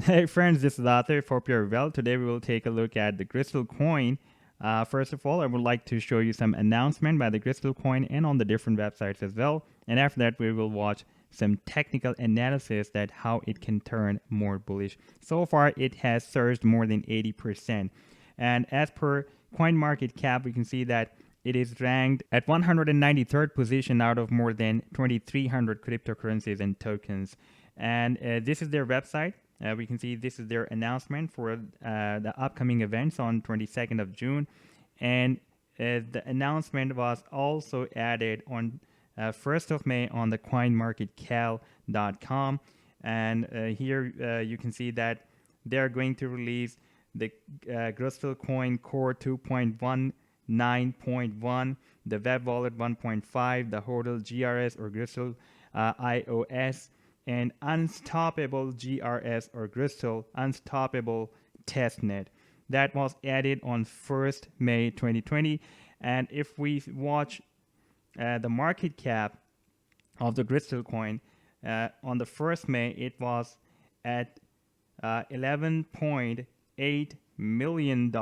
Hey friends, this is Arthur. Hope you're well. Today we will take a look at the Groestlcoin. First of all, I would like to show you some announcement by the Groestlcoin and on the different websites as well. And after that, we will watch some technical analysis that how it can turn more bullish. So far, it has surged more than 80%. And as per CoinMarketCap, we can see that it is ranked at 193rd position out of more than 2,300 cryptocurrencies and tokens. And this is their website. We can see this is their announcement for the upcoming events on 22nd of June. And the announcement was also added on 1st of May on the coinmarketcal.com. And here you can see that they're going to release the Groestlcoin Core 2.19.1, the Web Wallet 1.5, the Hodl GRS or Groestle iOS, and Unstoppable GRS or Groestle Unstoppable Testnet. That was added on 1st May 2020. And if we watch the market cap of the Groestlcoin on the 1st May, it was at $11.8 million,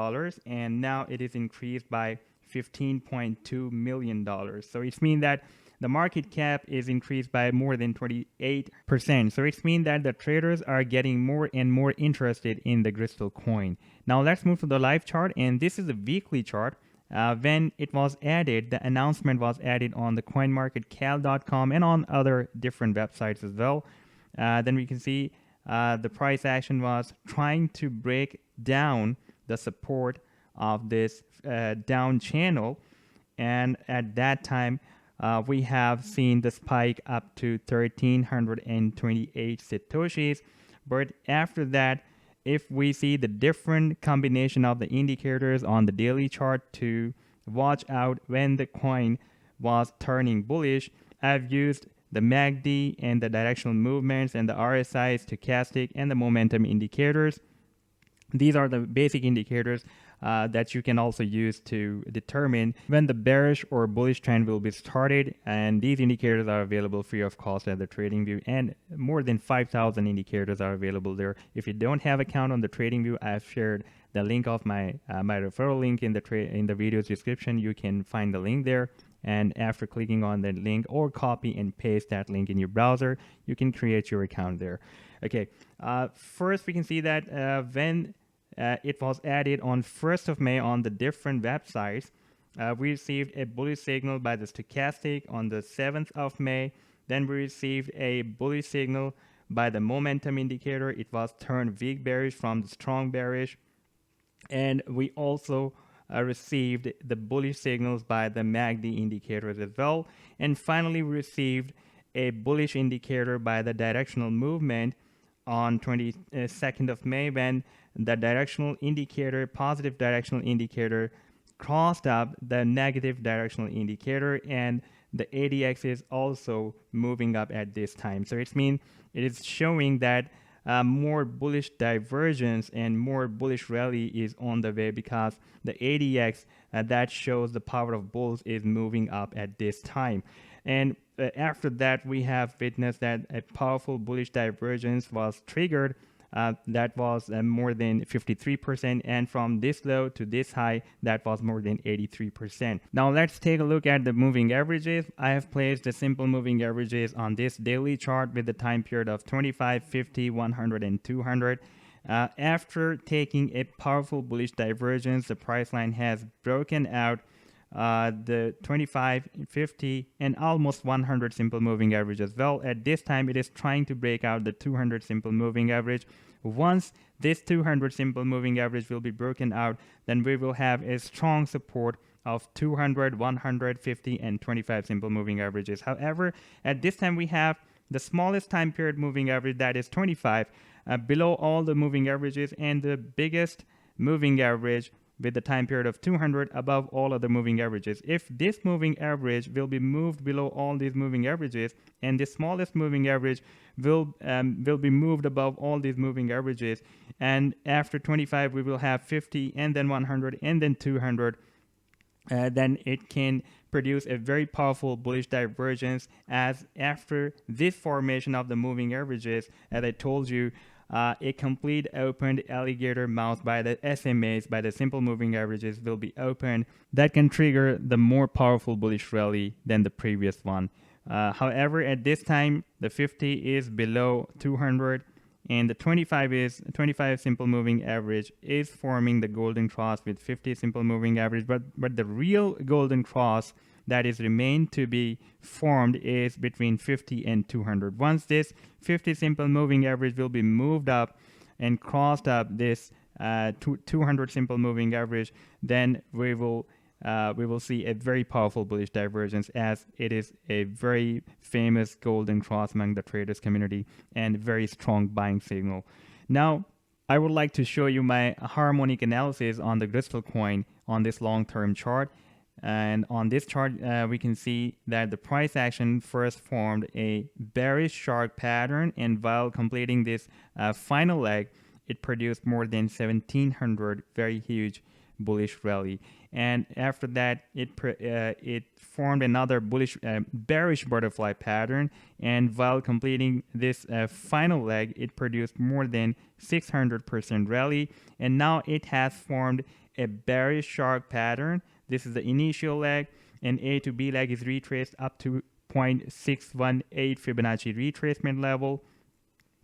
and now it is increased by $15.2 million. So it means that the market cap is increased by more than 28%. So it means that the traders are getting more and more interested in the Groestlcoin. Now let's move to the live chart, and this is a weekly chart. When it was added, the announcement was added on the coinmarketcal.com and on other different websites as well. Then we can see the price action was trying to break down the support of this down channel, and at that time we have seen the spike up to 1,328 satoshis. But after that, if we see the different combination of the indicators on the daily chart to watch out when the coin was turning bullish, I've used the MACD and the directional movements and the RSI, stochastic, and the momentum indicators. These are the basic indicators that you can also use to determine when the bearish or bullish trend will be started. And these indicators are available free of cost at the Tradingview, and more than 5,000 indicators are available there. If you don't have account on the Tradingview, I've shared the link of my referral link in the video's description. You can find the link there. And after clicking on that link or copy and paste that link in your browser, you can create your account there. Okay, first we can see that when it was added on 1st of May on the different websites, we received a bullish signal by the stochastic on the 7th of May. Then we received a bullish signal by the momentum indicator. It was turned weak bearish from the strong bearish. And we also received the bullish signals by the MACD indicators as well. And finally, we received a bullish indicator by the directional movement on 22nd of May, when the directional indicator, positive directional indicator, crossed up the negative directional indicator, and the ADX is also moving up at this time. So it means it is showing that more bullish divergence and more bullish rally is on the way, because the ADX that shows the power of bulls is moving up at this time. And after that, we have witnessed that a powerful bullish divergence was triggered. That was more than 53%, and from this low to this high, that was more than 83%. Now let's take a look at the moving averages. I have placed the simple moving averages on this daily chart with the time period of 25, 50, 100, and 200. After taking a powerful bullish divergence, the price line has broken out the 25, 50, and almost 100 simple moving average as well. At this time, it is trying to break out the 200 simple moving average. Once this 200 simple moving average will be broken out, then we will have a strong support of 200, 150, and 25 simple moving averages. However, at this time, we have the smallest time period moving average, that is 25, below all the moving averages, and the biggest moving average with the time period of 200 above all other moving averages. If this moving average will be moved below all these moving averages, and the smallest moving average will be moved above all these moving averages, and after 25 we will have 50, and then 100, and then 200, then it can produce a very powerful bullish divergence. As after this formation of the moving averages, as I told you, a complete opened alligator mouth by the SMAs, by the simple moving averages, will be opened. That can trigger the more powerful bullish rally than the previous one. However, at this time, the 50 is below 200, and the 25 simple moving average is forming the golden cross with 50 simple moving average. But the real golden cross that is remained to be formed is between 50 and 200. Once this 50 simple moving average will be moved up and crossed up this 200 simple moving average, then we will see a very powerful bullish divergence, as it is a very famous golden cross among the traders community and very strong buying signal. Now, I would like to show you my harmonic analysis on the Groestlcoin on this long-term chart. And on this chart, we can see that the price action first formed a bearish shark pattern, and while completing this final leg, it produced more than 1700 very huge bullish rally. And after that, it formed another bearish butterfly pattern, and while completing this final leg, it produced more than 600% rally, and now it has formed a bearish shark pattern. This is the initial leg, and A to B leg is retraced up to 0.618 Fibonacci retracement level.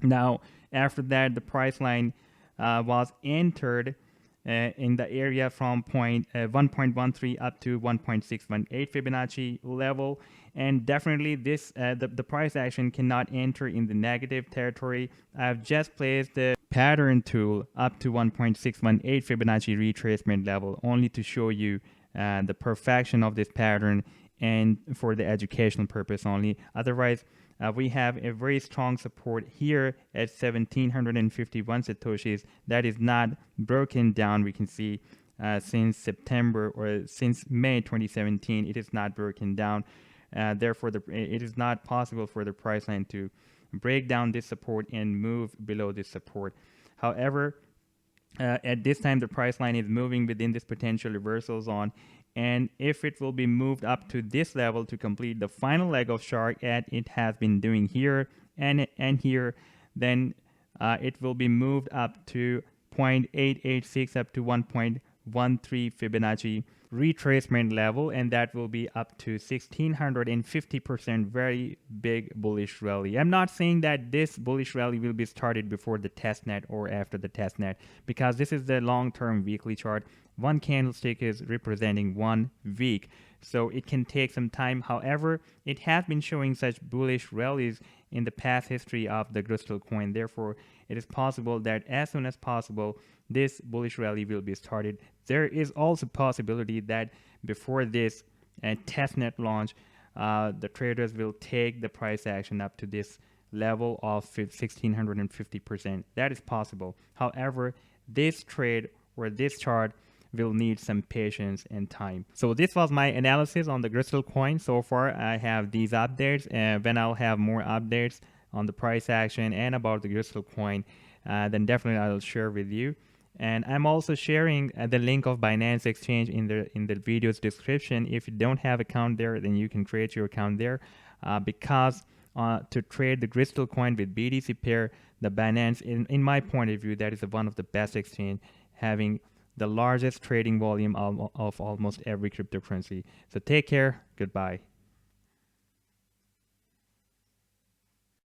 Now, after that, the price line was entered in the area from 1.13 up to 1.618 Fibonacci level, and definitely this the price action cannot enter in the negative territory. I've just placed the pattern tool up to 1.618 Fibonacci retracement level only to show you the perfection of this pattern and for the educational purpose only. Otherwise, we have a very strong support here at 1751 satoshis that is not broken down. We can see since September or since May 2017, it is not broken down. Therefore, it is not possible for the price line to break down this support and move below this support. However, at this time, the price line is moving within this potential reversal zone, and if it will be moved up to this level to complete the final leg of shark, as it has been doing here and here, then it will be moved up to 0.886 up to 1.13 Fibonacci retracement level, and that will be up to 1650% very big bullish rally. I'm not saying that this bullish rally will be started before the testnet or after the testnet, because this is the long-term weekly chart. One candlestick is representing 1 week, so it can take some time. However, it has been showing such bullish rallies in the past history of the Groestlcoin. Therefore, it is possible that as soon as possible, this bullish rally will be started. There is also possibility that before this testnet launch, the traders will take the price action up to this level of 1650%. That is possible. However, this trade or this chart will need some patience and time. So this was my analysis on the Groestlcoin. So far, I have these updates, and when I'll have more updates on the price action and about the Groestlcoin, then definitely I'll share with you. And I'm also sharing the link of Binance Exchange in the video's description. If you don't have account there, then you can create your account there, because to trade the Groestlcoin with BTC pair, the Binance, in my point of view, that is one of the best exchange, having the largest trading volume of almost every cryptocurrency. So take care. Goodbye.